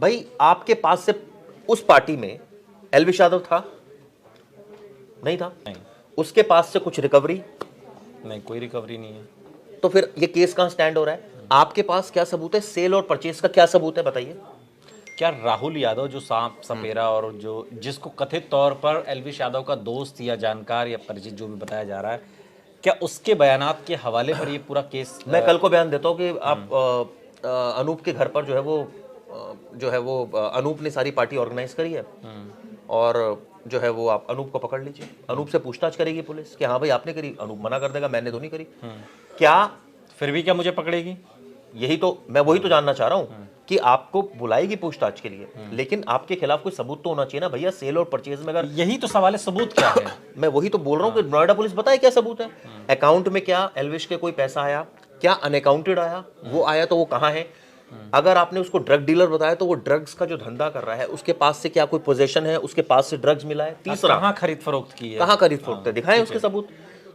भाई आपके पास से उस पार्टी में एलविश यादव था? नहीं था। नहीं, उसके पास से कुछ रिकवरी? नहीं, कोई रिकवरी नहीं है। तो फिर ये केस कहां स्टैंड हो रहा है? आपके पास क्या सबूत है? सेल और परचेज का क्या सबूत है, बताइए। क्या राहुल यादव जो सांप सपेरा और जो जिसको कथित तौर पर एलविश यादव का दोस्त या जानकार या परिचित जो भी बताया जा रहा है, क्या उसके बयानात के हवाले पर ये पूरा केस मैं कल को बयान देता हूँ कि आप अनूप के घर पर जो है वो अनूप ने सारी पार्टी ऑर्गेनाइज करी है, और जो है वो आप अनूप को पकड़ लीजिए। अनूप से पूछताछ करेगी पुलिस कि हाँ भाई आपने करी। अनूप मना कर देगा, मैंने तो नहीं करी। क्या फिर भी क्या मुझे पकड़ेगी? यही तो मैं वही तो जानना चाह रहा हूँ कि आपको बुलाएगी पूछताछ के लिए, लेकिन आपके खिलाफ कोई सबूत तो होना चाहिए ना भैया। सेल और परचेज में अगर यही तो सवाल है, सबूत क्या है? मैं वही तो बोल रहा हूँ कि नोएडा पुलिस बताए क्या सबूत है। अकाउंट में क्या एलविश के कोई पैसा आया, क्या अनअकाउंटेड आया, वो आया तो वो कहाँ है? अगर आपने उसको ड्रग डीलर बताया तो वो ड्रग्स का जो धंधा कर रहा है उसके पास से क्या कोई पोजीशन है, उसके पास से ड्रग्स मिला है? तीसरा, कहाँ खरीद फरोख्त की है, कहाँ खरीद फरोख्त है, दिखाएं उसके सबूत।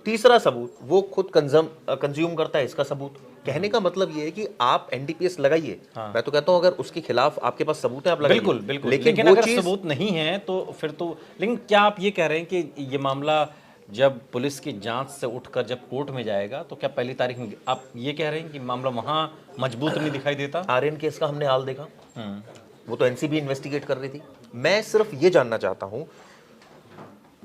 तीसरा सबूत, वो खुद कंज्यूम करता है, इसका सबूत। कहने का मतलब ये है कि आप एनडीपीएस लगाइए। मैं तो कहता हूं अगर उसके खिलाफ आपके पास सबूत है आप लगाइए। बिल्कुल बिल्कुल, लेकिन लेकिन वो अगर चीज सबूत नहीं है तो फिर तो, लेकिन क्या आप ये कह रहे हैं कि ये मामला जब पुलिस की जांच से उठकर जब कोर्ट में जाएगा तो क्या पहली तारीख में आप ये कह रहे हैं कि मामला वहां मजबूत नहीं दिखाई देता? आर्यन केस का हमने हाल देखा, वो तो एनसीबी इन्वेस्टिगेट कर रही थी। मैं सिर्फ ये जानना चाहता हूं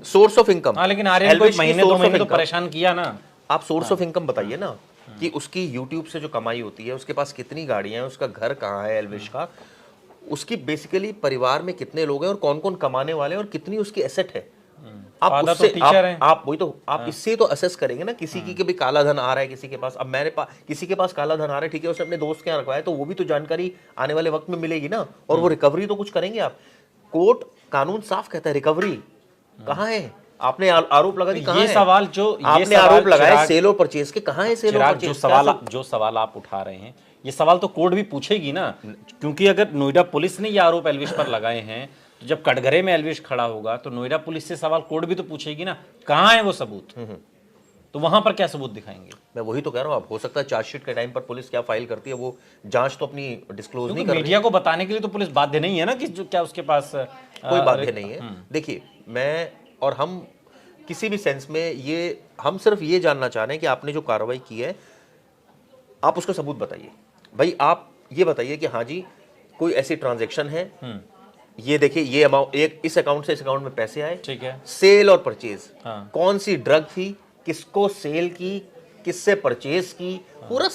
सोर्स ऑफ इनकम। हाँ, लेकिन आर्यन को महीने 2 महीने तो परेशान किया ना। आप सोर्स ऑफ इनकम बताइए ना कि उसकी यूट्यूब से जो कमाई होती है, उसके पास कितनी गाड़ियां हैं, उसका घर कहाँ है एलविश का, उसकी बेसिकली परिवार में कितने लोग हैं और कौन कौन कमाने वाले हैं और कितनी उसकी एसेट है। आप फादर उससे तो टीचर हैं। आप वही तो आप इससे तो असेस करेंगे ना किसी की कि भाई काला धन आ रहा है किसी के पास। अब मेरे पास किसी के पास काला धन आ रहा है, ठीक है, उसने अपने दोस्त के यहाँ रखवाया, तो वो भी तो जानकारी आने वाले वक्त में मिलेगी ना, और वो रिकवरी तो कुछ करेंगे आप। कोर्ट कानून साफ कहता है रिकवरी कहाँ है। आपने आरोप लगा दी, कहाँ ये है? सवाल जो आपने आरोप लगाया सेल और परचेज के, कहाँ है सेल और परचेज? जो सवाल आप उठा रहे हैं, ये सवाल तो कोर्ट भी पूछेगी ना, क्योंकि अगर नोएडा पुलिस ने ये आरोप एलविश पर लगाए हैं तो जब कटघरे में एलविश खड़ा होगा तो नोएडा पुलिस से सवाल कोर्ट भी तो पूछेगी ना, कहाँ है वो सबूत? तो वहां पर क्या सबूत दिखाएंगे? मैं वही तो कह रहा हूँ। आप हो सकता है चार्जशीट के टाइम पर पुलिस क्या फाइल करती है वो जांच तो अपनी डिस्क्लोज नहीं कर रही। मीडिया को बताने के लिए तो पुलिस बाध्य नहीं है ना कि जो क्या उसके पास कोई बाध्य नहीं है। देखिए, मैं और हम किसी भी सेंस में ये हम सिर्फ ये जानना चाह रहे हैं कि आपने जो कार्रवाई की है आप उसका सबूत बताइए। भाई आप ये बताइए कि हाँ जी कोई ऐसी ट्रांजैक्शन है, ये देखिए ये अमाउंट, एक इस अकाउंट से इस अकाउंट में पैसे आए, ठीक है, सेल और परचेज, हाँ। कौन सी ड्रग थी, किसको सेल की, किससे परचेज की, पूरा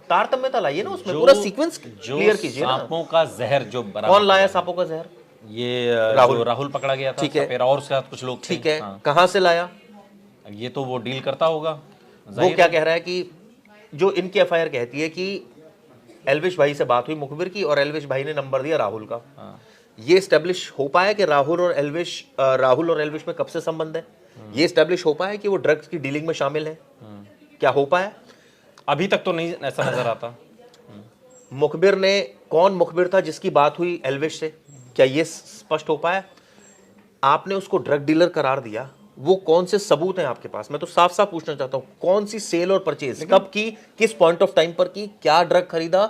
तारतम्यता लाइए ना उसमें, पूरा सीक्वेंस क्लियर कीजिए ना। सांपों का जहर जो कौन लाया सांपों का जहर? ये राहुल पकड़ा गया था, ठीक है, सपेरा और उसके साथ कुछ लोग थे। ठीक है, कहां से लाया? ये तो वो डील करता होगा। वो क्या कह रहा है कि जो इनकी एफआईआर कहती है कि एलविश भाई से बात हुई मुखबिर की और एलविश भाई ने नंबर दिया राहुल का। ये एस्टेब्लिश हो पाया कि राहुल और एलविश में कब से संबंध है? ये एस्टेब्लिश हो पाया कि वो ड्रग्स की डीलिंग में शामिल है? क्या हो पाया? अभी तक तो नहीं ऐसा नजर आता। मुखबिर ने, कौन मुखबिर था जिसकी बात हुई एलविश से, क्या ये स्पष्ट हो पाया? आपने उसको ड्रग डीलर करार दिया, वो कौन से सबूत हैं आपके पास? मैं तो साफ साफ पूछना चाहता हूं, कौन सी सेल और परचेज कब की, किस पॉइंट ऑफ टाइम पर की, क्या ड्रग खरीदा,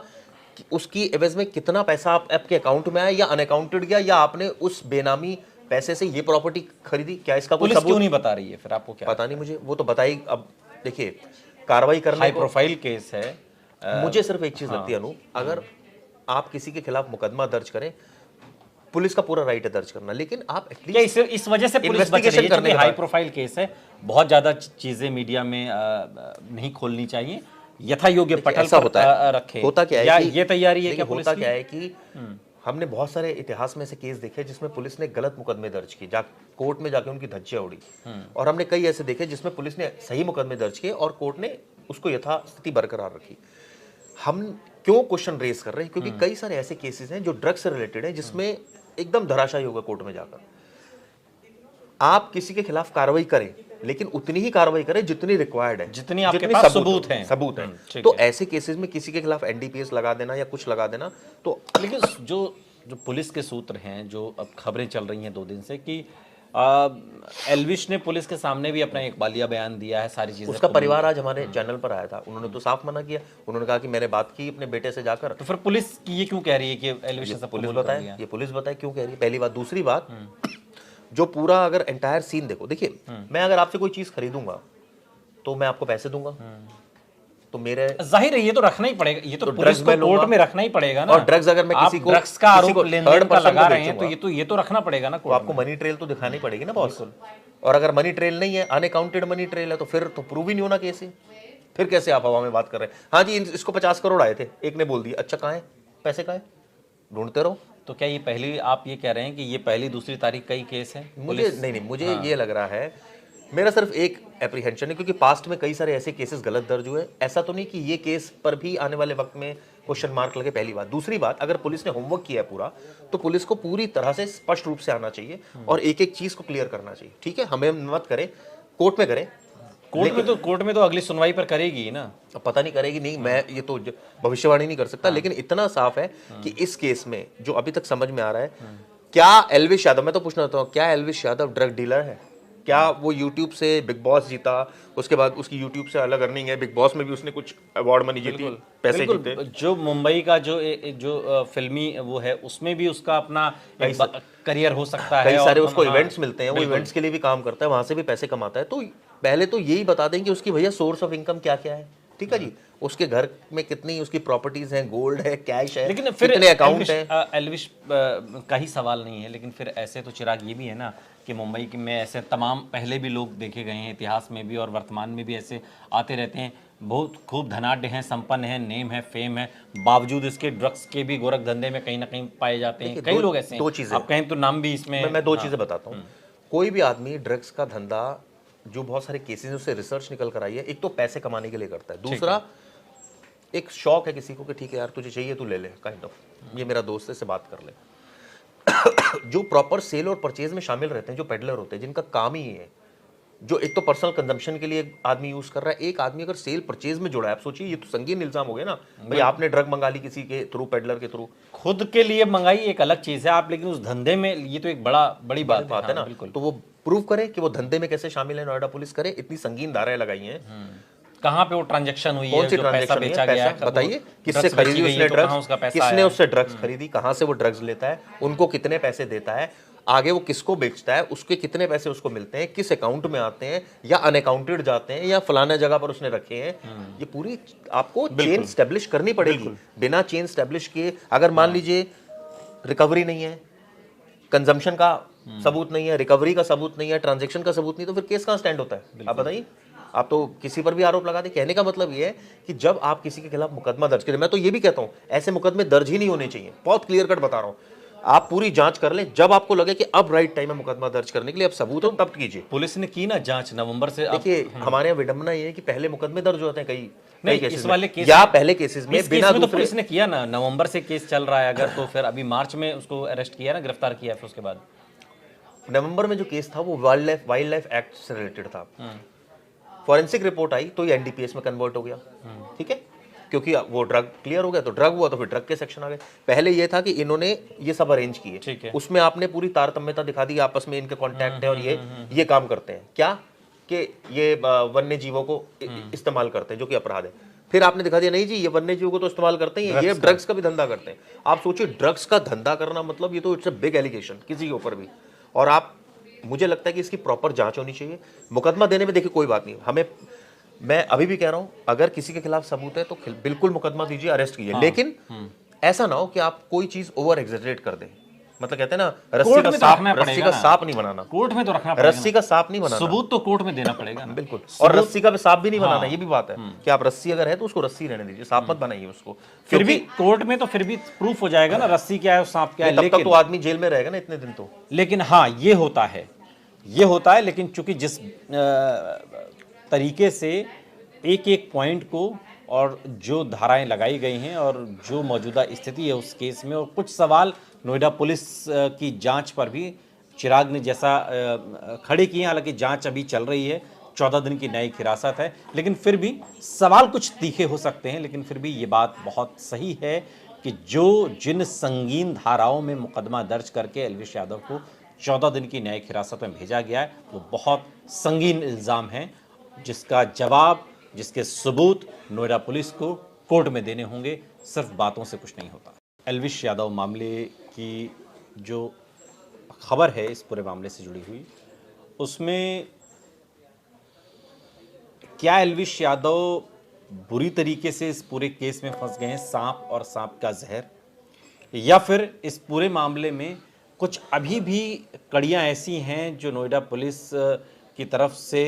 उसकी एवज में कितना पैसा आपके अकाउंट में आया या अनअकाउंटेड गया, या आपने उस बेनामी पैसे से ये प्रॉपर्टी खरीदी? क्या इसका कोई पुलिस क्यों नहीं बता रही है फिर? आपको क्या पता नहीं, मुझे वो तो बताई। अब देखिए कार्रवाई करने हाई प्रोफाइल केस है, मुझे सिर्फ एक चीज लगती है अनु, अगर आप किसी के खिलाफ मुकदमा दर्ज करें, पुलिस का पूरा राइट है दर्ज करना, लेकिन आप एटलीस्ट इस वजह से पुलिस बच रही है क्योंकि हाई प्रोफाइल केस है, बहुत ज्यादा चीजें मीडिया में नहीं खोलनी चाहिए, यथा योग्य पटल पर रखे। होता क्या है कि ये तैयारी है क्या पुलिस की? होता क्या है कि हमने बहुत सारे इतिहास में ऐसे केस देखे जिसमें पुलिस ने गलत मुकदमे दर्ज किए, कोर्ट में जाके उनकी धज्जियां उड़ी, और हमने कई ऐसे देखे जिसमें पुलिस ने सही मुकदमे दर्ज किए और कोर्ट ने उसको यथास्थिति बरकरार रखी। हम क्यों क्वेश्चन रेज कर रहे हैं? क्योंकि कई सारे ऐसे केसेस हैं जो ड्रग्स से रिलेटेड है जिसमें एकदम धराशायी होगा कोर्ट में जाकर। आप किसी के खिलाफ कार्रवाई करें, लेकिन उतनी ही कार्रवाई करें जितनी रिक्वायर्ड है, जितनी आपके पास सबूत हैं। तो ऐसे केसेस में किसी के खिलाफ एनडीपीएस लगा देना या कुछ लगा देना तो। लेकिन जो पुलिस के सूत्र हैं, जो अब खबरें चल रही हैं 2 दिन से कि एल्विश ने पुलिस के सामने भी अपना इकबालिया बयान दिया है, सारी चीजें उसका परिवार आज हमारे चैनल पर आया था, उन्होंने तो साफ मना किया। उन्होंने कहा कि मैंने बात की अपने बेटे से जाकर। तो फिर पुलिस की ये क्यों कह रही है कि एल्विश ऐसा पुलिस कबूल कर बताए, लिया? ये पुलिस बताए क्यों कह रही है, पहली बात। दूसरी बात, जो पूरा अगर एंटायर सीन देखो, देखिए मैं अगर आपसे कोई चीज खरीदूंगा तो मैं आपको पैसे दूंगा, तो मेरे जाहिर है ये तो रखना ही पड़ेगा, ये तो पुलिस ड्रग्स को मैं लूंगा। कोर्ट में रखना ही पड़ेगा ना। और ड्रग्स अगर मैं आप किसी को ड्रग्स का किसी को आरोप लेन-देन थर्ड का पर्सन लगा को रहे हैं, तो बेचूंगा, ये तो रखना पड़ेगा ना तो कोर्ट आपको में। मनी ट्रेल तो दिखानी पड़ेगी ना बॉस। और अगर मनी ट्रेल नहीं है, अनअकाउंटेड मनी ट्रेल है, तो फिर तो प्रूव ही नहीं होना केस ही। फिर कैसे आप हवा में बात कर रहे हैं? हाँ जी इसको 50 करोड़ आए थे, एक ने बोल दिया, अच्छा कहाँ है पैसे, कहाँ है, ढूंढते रहो। तो क्या ये पहली, आप ये कह रहे हैं कि ये पहली दूसरी तारीख का ही केस है? मुझे नहीं, मुझे ये लग रहा है, मेरा सिर्फ एक एप्रीहेंशन है, क्योंकि पास्ट में कई सारे ऐसे केसेस गलत दर्ज हुए। ऐसा तो नहीं कि ये केस पर भी आने वाले वक्त में क्वेश्चन मार्क लगे, पहली बात। दूसरी बात, अगर पुलिस ने होमवर्क किया है पूरा, तो पुलिस को पूरी तरह से स्पष्ट रूप से आना चाहिए और एक एक चीज को क्लियर करना चाहिए। ठीक है, हमें मत करे, कोर्ट में करे। कोर्ट में तो अगली सुनवाई पर करेगी ही ना। अब पता नहीं करेगी नहीं, मैं ये तो भविष्यवाणी नहीं कर सकता, लेकिन इतना साफ है कि इस केस में जो अभी तक समझ में आ रहा है, क्या एल्विश यादव, मैं तो पूछना चाहता हूँ, क्या एल्विश यादव ड्रग डीलर है? क्या वो यूट्यूब से बिग बॉस जीता, उसके बाद उसकी यूट्यूब से अलग अर्निंग है, बिग बॉस में भी उसने कुछ अवार्ड मनी जीती, पैसे जीते। जो मुंबई का जो फिल्मी वो है, उसमें भी उसका अपना करियर हो सकता है। कई सारे उसको इवेंट्स मिलते हैं, वो इवेंट्स के लिए भी काम करता है, वहां से भी पैसे कमाता है। तो पहले तो यही बता दें कि उसकी भैया सोर्स ऑफ इनकम क्या क्या है। ठीक है जी, उसके घर में कितनी उसकी प्रॉपर्टीज हैं, गोल्ड है, कैश है, लेकिन फिर कितने अकाउंट हैं। एल्विश का ही सवाल नहीं है, लेकिन फिर ऐसे तो चिराग ये भी है ना कि मुंबई में ऐसे तमाम पहले भी लोग देखे गए हैं, इतिहास में भी और वर्तमान में भी ऐसे आते रहते हैं, बहुत खूब धनाढ्य हैं, संपन्न हैं, नेम है, फेम है, बावजूद इसके ड्रग्स के भी गोरख धंधे में कहीं ना कहीं पाए जाते हैं। कई लोग ऐसे हैं, दो चीजें आप कहें तो नाम भी इसमें। मैं दो चीजें बताता हूँ। कोई भी आदमी ड्रग्स का धंधा, जो बहुत सारे केसेस उससे रिसर्च निकल कर आई है, एक तो पैसे कमाने के लिए करता है, दूसरा एक शौक है किसी को कि ठीक है यार तुझे चाहिए तू ले ले, काइंड ऑफ, ये मेरा दोस्त है, इससे बात कर ले। जो प्रॉपर सेल और परचेज में शामिल रहते हैं, जो पेडलर होते हैं, जिनका काम ही है, जो एक तो पर्सनल कंजम्पशन के लिए आदमी यूज कर रहा है, एक आदमी अगर सेल परचेज में जुड़ा है, आप सोचिए ये तो संगीन इल्जाम हो गया ना भाई, आपने ड्रग मंगा ली किसी के थ्रू, पेडलर के थ्रू। खुद के लिए मंगाई एक अलग चीज है आप, लेकिन उस धंधे में, ये तो एक बड़ी बात है ना। तो वो प्रूव करे कि वो धंधे में कैसे शामिल है, नोएडा पुलिस करे। इतनी संगीन धाराएं लगाई हैं। कहाँ पे वो ट्रांजैक्शन हुई कौन है, सी जो पैसा ट्रांजैक्शन बेचा है, गया है, बताइए, किससे खरीदी उसने ड्रग्स, किसने उससे ड्रग्स खरीदी, कहाँ से वो ड्रग्स लेता है, उनको कितने पैसे देता है, आगे वो किसको बेचता है, उसके कितने पैसे उसको मिलते हैं, किस अकाउंट में आते हैं, या अनअकाउंटेड जाते हैं, या फलाना जगह पर उसने रखे हैं। ये पूरी आपको चेन स्टैब्लिश करनी पड़ेगी। बिना चेन स्टैब्लिश किए अगर मान लीजिए रिकवरी नहीं है, कंजम्पशन का सबूत नहीं है, रिकवरी का सबूत नहीं है, ट्रांजैक्शन का सबूत नहीं, तो फिर केस कहाँ स्टैंड होता है? आप बताइए। आप तो किसी पर भी आरोप लगा दे। कहने का मतलब ये है कि जब आप किसी के खिलाफ मुकदमा दर्ज करें, मैं तो ये भी कहता हूं ऐसे मुकदमे दर्ज ही नहीं होने चाहिए। बहुत क्लियर कट बता रहा हूं, आप पूरी जांच कर लें, जब आपको लगे कि अब राइट टाइम है मुकदमा दर्ज करने के लिए, अब सबूत हो तब कीजिए। पुलिस ने की ना जांच नवंबर से। देखिए हमारे यहाँ विडंबना ये है कि पहले मुकदमे दर्ज होते हैं कई केसेस इस वाले में, केस या पहले केसेस में बिना तो पुलिस ने किया ना, नवंबर से केस चल रहा है अगर, तो फिर अभी मार्च में उसको अरेस्ट किया ना, गिरफ्तार किया, फिर उसके बाद नवंबर में जो केस था वो वाइल्ड लाइफ एक्ट से रिलेटेड था। फॉरेंसिक रिपोर्ट आई तो ये एनडीपीएस में कन्वर्ट हो गया। ठीक है, क्योंकि वो ड्रग क्लियर हो गया, तो ड्रग हुआ तो फिर ड्रग के सेक्शन आ गए। पहले ये था कि इन्होंने ये सब अरेंज किए, उसमें आपने पूरी तारतम्यता दिखा दी, आपस में इनके कॉन्टैक्ट है और ये काम करते हैं क्या कि ये वन्य जीवों को इस्तेमाल करते हैं, जो कि अपराध है। फिर आपने दिखा दिया नहीं जी ये वन्य जीवों को तो इस्तेमाल करते हैं, ये ड्रग्स का भी धंधा करते हैं। आप सोचिए ड्रग्स का धंधा करना मतलब ये तो इट्स अ बिग एलिगेशन किसी के ऊपर भी। और आप, मुझे लगता है कि इसकी प्रॉपर जांच होनी चाहिए। मुकदमा देने में देखिए कोई बात नहीं, हमें, मैं अभी भी कह रहा हूं अगर किसी के खिलाफ सबूत है तो बिल्कुल मुकदमा दीजिए, अरेस्ट कीजिए। लेकिन ऐसा ना हो कि आप कोई चीज ओवर एग्जैजरेट कर दें। मतलब कहते हैं ना रस्सी का सांप नहीं बनाना, कोर्ट में तो रखना पड़ेगा, रस्सी का सांप नहीं बनाना, सबूत तो कोर्ट में देना पड़ेगा ना। बिल्कुल, और रस्सी का सांप भी नहीं बनाना, ये भी बात है कि आप रस्सी अगर है तो उसको रस्सी रहने दीजिए, सांप मत बनाइए उसको। फिर भी कोर्ट में तो फिर भी प्रूफ हो जाएगा ना रस्सी क्या है और सांप क्या है, तब तक तो आदमी जेल में रहेगा ना इतने दिन तो। लेकिन हाँ ये होता है, लेकिन चूंकि जिस तरीके से एक एक पॉइंट को और जो धाराएं लगाई गई हैं और जो मौजूदा स्थिति है उस केस में, और कुछ सवाल नोएडा पुलिस की जांच पर भी चिराग ने जैसा खड़े किए, हालांकि जांच अभी चल रही है, 14 दिन की न्यायिक हिरासत है, लेकिन फिर भी सवाल कुछ तीखे हो सकते हैं। लेकिन फिर भी ये बात बहुत सही है कि जिन संगीन धाराओं में मुकदमा दर्ज करके एल्विश यादव को 14 दिन की न्यायिक हिरासत में भेजा गया है, वो बहुत संगीन इल्ज़ाम है, जिसका जवाब, जिसके सबूत नोएडा पुलिस को कोर्ट में देने होंगे। सिर्फ बातों से कुछ नहीं होता। एल्विश यादव मामले की जो खबर है इस पूरे मामले से जुड़ी हुई, उसमें क्या एल्विश यादव बुरी तरीके से इस पूरे केस में फंस गए हैं, सांप और सांप का जहर, या फिर इस पूरे मामले में कुछ अभी भी कड़ियां ऐसी हैं जो नोएडा पुलिस की तरफ से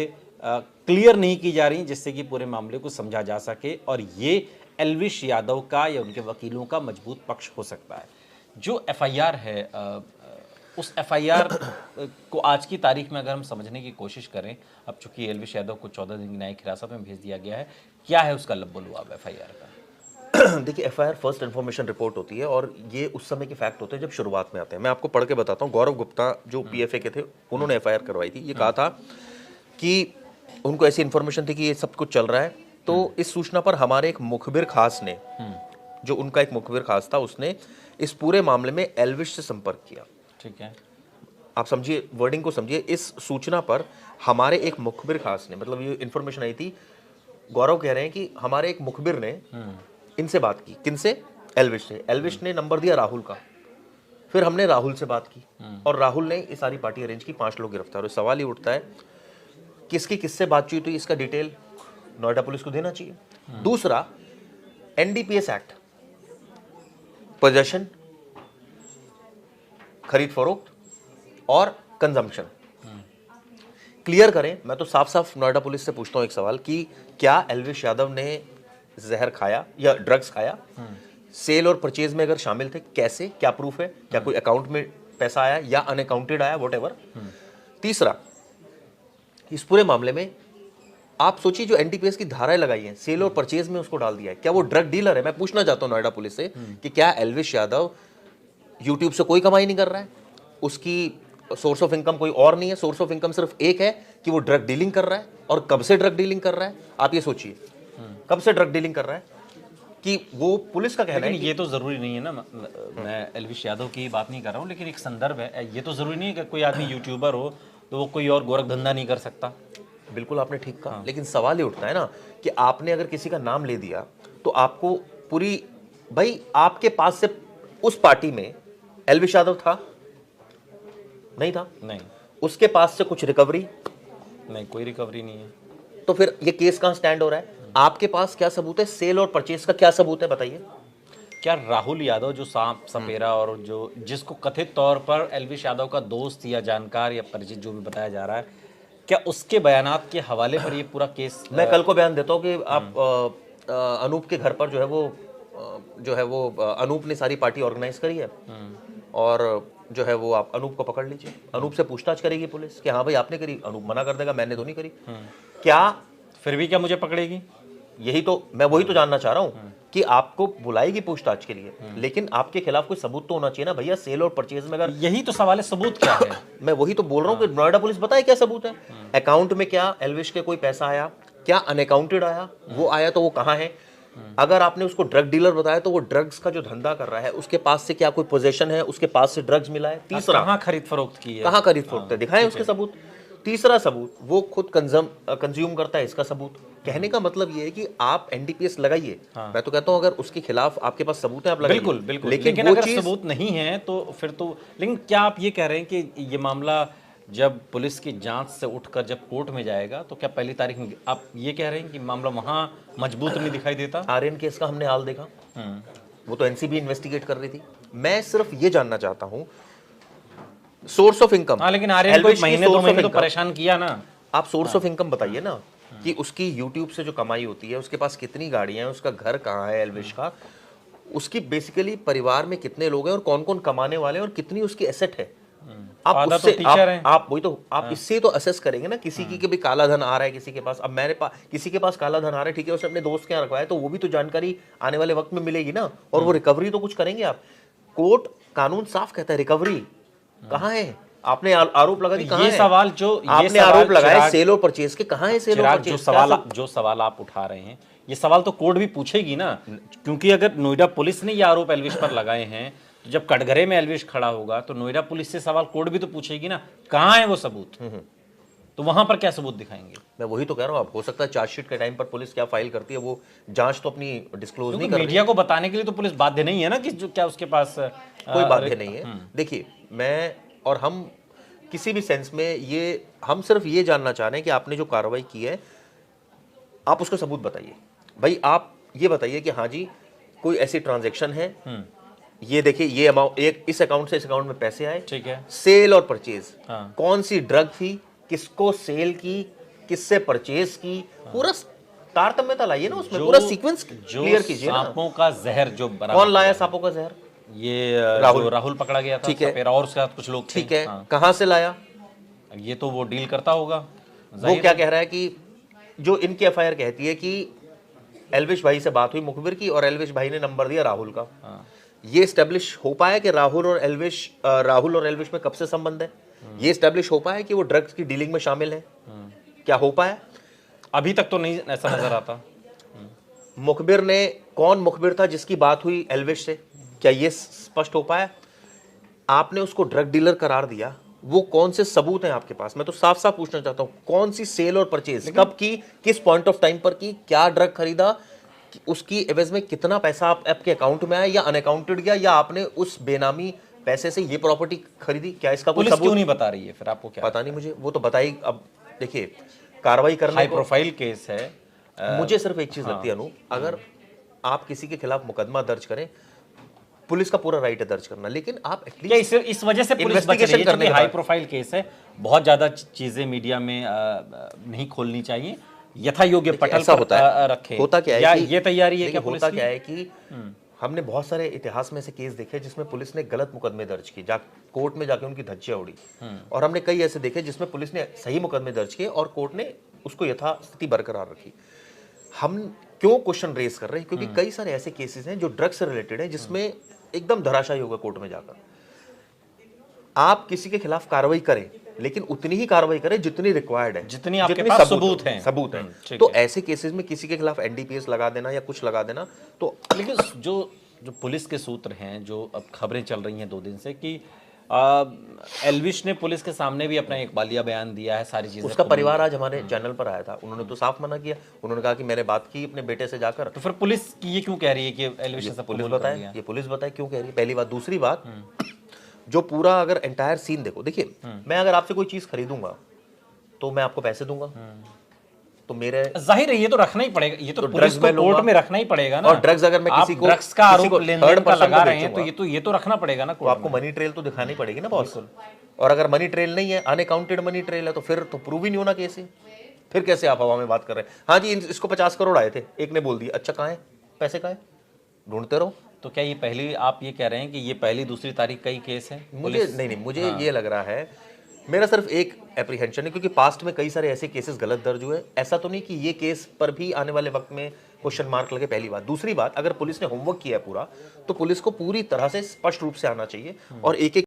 क्लियर नहीं की जा रही, जिससे कि पूरे मामले को समझा जा सके और ये एल्विश यादव का या उनके वकीलों का मजबूत पक्ष हो सकता है। जो एफआईआर है, उस एफआईआर को आज की तारीख में अगर हम समझने की कोशिश करें, अब चूंकि एल्विश यादव को 14 दिन की न्यायिक हिरासत में भेज दिया गया है, क्या है उसका लब्बो-लुआब एफआईआर का? देखिए, एफआईआर फर्स्ट इन्फॉर्मेशन रिपोर्ट होती है और ये उस समय के फैक्ट होते हैं जब शुरुआत में आते हैं। मैं आपको पढ़ के बताता हूँ। गौरव गुप्ता जो पीएफए के थे, उन्होंने एफआईआर करवाई थी। ये कहा था कि उनको ऐसी इन्फॉर्मेशन थी कि ये सब कुछ चल रहा है, तो इस सूचना पर हमारे एक मुखबिर खास ने, जो उनका एक मुखबिर खास था, उसने इस पूरे मामले में एल्विश से संपर्क किया। ठीक है, आप समझिए, वर्डिंग को समझिए। इस सूचना पर हमारे एक मुखबिर खास ने, मतलब ये इन्फॉर्मेशन आई थी, गौरव कह रहे हैं कि हमारे एक मुखबिर ने इनसे बात की। किनसे? एल्विश से। एल्विश ने नंबर दिया राहुल का, फिर हमने राहुल से बात की और राहुल ने ये सारी पार्टी अरेंज की, 5 लोग गिरफ्तार हुए। सवाल ये उठता है किसकी किससे बातचीत हुई, इसका डिटेल नोएडा पुलिस को देना चाहिए। दूसरा, एनडीपीएस एक्ट, पोजेशन, खरीद फरोख्त और कंजम्पशन क्लियर करें। मैं तो साफ साफ नोएडा पुलिस से पूछता हूं एक सवाल कि क्या एल्विश यादव ने जहर खाया या ड्रग्स खाया? सेल और परचेज में अगर शामिल थे, कैसे, क्या प्रूफ है? क्या कोई अकाउंट में पैसा आया या अनअकाउंटेड आया, व्हाटएवर। तीसरा, इस पूरे मामले में आप सोचिए जो एनडीपीएस की धाराएं लगाई हैं, सेल और परचेज में उसको डाल दिया है, क्या वो ड्रग डीलर है? मैं पूछना चाहता हूं नोएडा पुलिस से कि क्या एल्विश यादव यूट्यूब से कोई कमाई नहीं कर रहा है? उसकी सोर्स ऑफ इनकम कोई और नहीं है? सोर्स ऑफ इनकम सिर्फ एक है कि वो ड्रग डीलिंग कर रहा है। और कब से ड्रग डीलिंग कर रहा है? आप ये सोचिए, कब से ड्रग डीलिंग कर रहा है कि वो पुलिस का कहना है लेकिन ये तो जरूरी नहीं है ना, मैं एल्विश यादव की बात नहीं कर रहा हूँ, लेकिन एक संदर्भ है। ये तो जरूरी नहीं है कि कोई आदमी यूट्यूबर हो तो वो कोई और गोरख धंधा नहीं कर सकता। बिल्कुल आपने ठीक कहा। लेकिन सवाल ये उठता है ना कि आपने अगर किसी का नाम ले दिया तो आपको पूरी, भाई आपके पास से उस पार्टी में एल्विश यादव था? नहीं था। नहीं, उसके पास से कुछ रिकवरी? नहीं, कोई रिकवरी नहीं है। तो फिर ये केस कहां स्टैंड हो रहा है? आपके पास क्या सबूत है? सेल और परचेज का क्या सबूत है, बताइए। क्या राहुल यादव जो सांप सपेरा और जो जिसको कथित तौर पर एल्विश यादव का दोस्त या जानकार या परिचित जो भी बताया जा रहा है, क्या उसके बयानात के हवाले पर ये पूरा केस? मैं कल को बयान देता हूँ कि आप अनूप के घर पर जो है वो अनूप ने सारी पार्टी ऑर्गेनाइज करी है और जो है वो आप अनूप को पकड़ लीजिए। अनूप से पूछताछ करेगी पुलिस कि हाँ भाई आपने करी। अनूप मना कर देगा, मैंने तो नहीं करी। क्या फिर भी क्या मुझे पकड़ेगी? यही तो मैं वही तो जानना चाह रहा हूँ कि आपको बुलाएगी पूछताछ के लिए, लेकिन आपके खिलाफ कोई सबूत तो होना चाहिए ना भैया। सेल और परचेज में अगर, यही तो सवाल है, सबूत क्या है? मैं वही तो बोल रहा हूँ कि नोएडा पुलिस बताए क्या सबूत है। अकाउंट में क्या एल्विश के कोई पैसा आया? क्या अनअकाउंटेड आया? वो आया तो वो कहाँ है? अगर आपने उसको ड्रग डीलर बताया तो वो ड्रग्स का जो धंधा कर रहा है उसके पास से क्या कोई पोजीशन है? उसके पास से ड्रग्स मिला है? तीसरा, कहाँ खरीद फरोख्त की है? कहाँ खरीद फरोख्त है? दिखाएं उसके सबूत। तीसरा सबूत, वो खुद कंज्यूम करता है, इसका सबूत। कहने का मतलब ये है कि आप एनडीपीएस लगाइए। मैं तो कहता हूं अगर उसके खिलाफ आपके पास सबूत है आप लगाइए। बिल्कुल बिल्कुल, लेकिन अगर सबूत नहीं है तो फिर तो, लेकिन क्या आप ये कह रहे हैं कि ये मामला जब पुलिस की जांच से उठकर जब कोर्ट में जाएगा तो क्या पहली तारीख में आप ये कह रहे हैं कि मामला वहां मजबूत नहीं दिखाई देता? आर्यन केस का हमने हाल देखा, वो तो एनसीबी इन्वेस्टिगेट कर रही थी। मैं सिर्फ ये जानना चाहता हूं सोर्स ऑफ इनकम। हाँ, लेकिन आर्यन को महीने 2 महीने तो परेशान किया ना। आप सोर्स ऑफ इनकम बताइए ना कि उसकी यूट्यूब से जो कमाई होती है, उसके पास कितनी गाड़ियां हैं, उसका घर कहाँ है एल्विश का, उसकी बेसिकली परिवार में कितने लोग हैं और कौन कौन कमाने वाले हैं और कितनी उसकी एसेट है। आप उससे आप वही तो आप इससे तो असेस करेंगे ना किसी की भी काला धन आ रहा है किसी के पास। अब मेरे पास किसी के पास काला धन आ रहा है, ठीक है, उसने अपने दोस्त के यहाँ रखवाया, तो वो भी तो जानकारी आने वाले वक्त में मिलेगी ना, और वो रिकवरी तो कुछ करेंगे आप। कोर्ट कानून साफ कहता है रिकवरी कहाँ है। आपने आरोप लगा दी, कहाँ है? सवाल जो आपने आरोप लगाया सेल और परचेज के, कहाँ है सेल और परचेज? जो सवाल आप उठा रहे हैं, ये सवाल तो कोर्ट भी पूछेगी ना, क्योंकि अगर नोएडा पुलिस ने ये आरोप एल्विश पर लगाए हैं तो जब कटघरे में एल्विश खड़ा होगा तो नोएडा पुलिस से सवाल कोर्ट भी तो पूछेगी ना, कहाँ है वो सबूत? तो वहां पर क्या सबूत दिखाएंगे? मैं वही तो कह रहा हूँ, अब हो सकता है चार्जशीट के टाइम पर पुलिस क्या फाइल करती है वो जांच तो अपनी डिस्क्लोज नहीं कर रही। मीडिया को बताने के लिए तो पुलिस बाध्य नहीं है ना कि जो क्या उसके पास कोई बाध्य नहीं है। देखिए, मैं और हम किसी भी सेंस में ये, हम सिर्फ ये जानना चाह रहे हैं कि आपने जो कार्रवाई की है आप उसका सबूत बताइए। भाई आप ये बताइए कि हाँ जी कोई ऐसी ट्रांजैक्शन है, ये देखिए ये अमाउंट, एक इस अकाउंट से इस अकाउंट में पैसे आए, ठीक है, सेल और परचेज, हाँ। कौन सी ड्रग थी, किसको सेल की, किससे परचेज की, पूरा तारतम्यता लाइए ना उसमें, पूरा सीक्वेंस क्लियर कीजिए ना। सांपों का जहर जो कौन लाया सांपों का जहर? ये राहुल पकड़ा गया था, ठीक है, सपेरा और उसके साथ कुछ लोग थे। ठीक है, हाँ। कहां से लाया? ये तो वो डील करता होगा। वो क्या कह रहा है कि जो इनकी एफआईआर कहती है कि एल्विश भाई से बात हुई मुखबिर की और एल्विश भाई ने नंबर दिया राहुल का। ये एस्टेब्लिश हो पाया कि राहुल और एल्विश में कब से संबंध है? ये एस्टेब्लिश हो पाया कि वो ड्रग्स की डीलिंग में शामिल है? क्या हो पाया? अभी तक तो नहीं ऐसा नजर आता। मुखबिर ने, कौन मुखबिर था जिसकी बात हुई एल्विश से, क्या ये स्पष्ट हो पाया? आपने उसको ड्रग डीलर करार दिया, वो कौन से सबूत हैं आपके पास? मैं तो साफ साफ पूछना चाहता हूं, कौन सी सेल और परचेज कब की, किस पॉइंट ऑफ टाइम पर की, क्या ड्रग खरीदा, उसकी एवज में कितना पैसा आपके अकाउंट में आया या अनअकाउंटेड गया, या आपने उस बेनामी पैसे से ये प्रॉपर्टी खरीदी? क्या इसका कोई पुलिस सबूत क्यों नहीं बता रही है फिर? आपको क्या पता नहीं? मुझे वो तो बताई। अब देखिए, कार्रवाई करने हाई को प्रोफाइल केस है। मुझे सिर्फ एक चीज लगती है अनु, अगर आप किसी के खिलाफ मुकदमा दर्ज करें, पुलिस का पूरा राइट है दर्ज करना, लेकिन आप क्या इस वजह से पुलिस बच रही है करने कि हाई प्रोफाइल केस है, बहुत ज्यादा चीजें मीडिया में नहीं खोलनी चाहिए, यथा योग्य पटल ऐसा होता है, रखे? होता क्या है या कि ये तैयारी है क्या पुलिस होता की? क्या है कि हमने बहुत सारे इतिहास में से केस देखे जिसमें पुलिस ने गलत मुकदमे दर्ज किए, कोर्ट में जाके उनकी धज्जियां उड़ी, और हमने कई ऐसे देखे जिसमें पुलिस ने सही मुकदमे दर्ज किए और कोर्ट ने उसको यथास्थिति बरकरार रखी। हम क्यों क्वेश्चन रेज कर रहे हैं? क्योंकि कई सारे ऐसे केसेस हैं जो ड्रग्स से रिलेटेड है, जिसमें एकदम धराशायी होगा कोर्ट में जाकर। आप किसी के खिलाफ कार्रवाई करें, लेकिन उतनी ही कार्रवाई करें जितनी रिक्वायर्ड है, जितनी आपके पास सबूत हैं। तो ऐसे केसेस में किसी के खिलाफ एनडीपीएस लगा देना या कुछ लगा देना तो। लेकिन जो पुलिस के सूत्र हैं, जो अब खबरें चल रही हैं 2 दिन से कि एल्विश ने पुलिस के सामने भी अपना एक बालिया बयान दिया है, सारी चीजें। उसका परिवार आज हमारे चैनल पर आया था, उन्होंने तो साफ मना किया, उन्होंने कहा कि मैंने बात की अपने बेटे से जाकर। तो फिर पुलिस की ये क्यों कह रही है कि एल्विश ने सब पुलिस कबूल कर बताए, लिया? ये पुलिस बताए क्यों कह रही है, पहली बात। दूसरी बात, जो पूरा अगर एंटायर सीन देखो, देखिए मैं अगर आपसे कोई चीज खरीदूंगा तो मैं आपको पैसे दूंगा, तो मेरे जाहिर है ये तो रखना ही पड़ेगा, ये तो पुलिस को कोर्ट में रखना ही पड़ेगा ना। और ड्रग्स अगर मैं किसी को, ड्रग्स का आरोप लेन-देन का लगा रहे हैं बेचूंगा, तो ये तो रखना पड़ेगा ना तो कोर्ट आपको मनी ट्रेल तो दिखानी पड़ेगी ना बॉस। और अगर मनी ट्रेल नहीं है, अनअकाउंटेड मनी ट्रेल है, तो फिर तो प्रूव ही नहीं होना केस है। फिर कैसे आप हवा में बात कर रहे हैं? हाँ जी इसको 50 करोड़ आए थे, एक ने बोल दिया, अच्छा कहाँ है पैसे, कहाँ है, ढूंढते रहो। तो क्या ये पहली, आप ये कह रहे हैं कि ये पहली दूसरी तारीख का ही केस है? मुझे नहीं, मुझे ये लग रहा है, मेरा सिर्फ एक एप्रीहेंशन है, क्योंकि पास्ट में कई सारे ऐसे केसेस गलत दर्ज हुए, ऐसा तो नहीं कि ये केस पर भी आने वाले वक्त में क्वेश्चन मार्क लगे, पहली बात। दूसरी बात, अगर पुलिस ने होमवर्क किया है पूरा, तो पुलिस को पूरी तरह से स्पष्ट रूप से आना चाहिए और एक एक